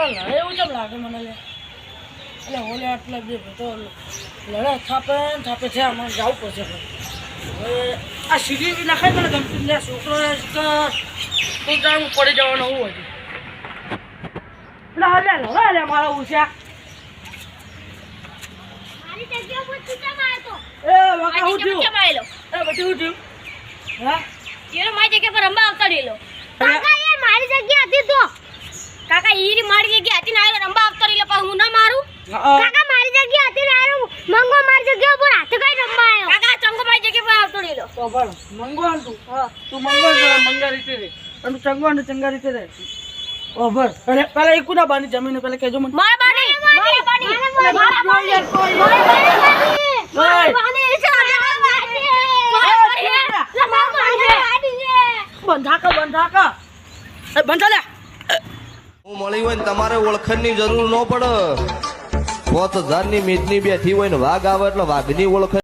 લડે એવું કેમ લાગે મને લે એટલે ઓલે આટલા બે તો લડે થાપે થાપે છે આમાં જવું પડશે હવે આ સીડી નાખાય મને ગમતું લે છોકરો તો જાણ પડી જવાનું હું હજી લે લડે મારા ઉછ્યા મારી જગ્યા પર ચૂટા મારતો એ વાકા હું થયું એ બટી હું થયું હા યાર મારી જગ્યા પર રંબા આવતા રેલો કાકા યાર મારી જગ્યા હતી તો કાકા ઈરી મારી જગ્યા હતી ને આયો રંબા આવતા રેલો પણ હું ના મારું કાકા મારી જગ્યા હતી ને આયો મંગો મારી જગ્યા પર હાથ કઈ રંબા આયો કાકા ચંગો મારી જગ્યા પર આવતો રેલો તો ભણ મંગવાન તું હા તું મંગવાન મંગા રીતે રે અને ચંગવાન ચંગા રીતે રે ઓ ભર અરે પેલા એકુના બાની જમીન પેલા કેજો મને મારા બાની બંધા લે હું મળી હોય ને તમારે ઓળખણની જરૂર ન પડે 5000 ની મીટની બેઠી હોય ને વાઘ આવે એટલે વાઘની ઓળખ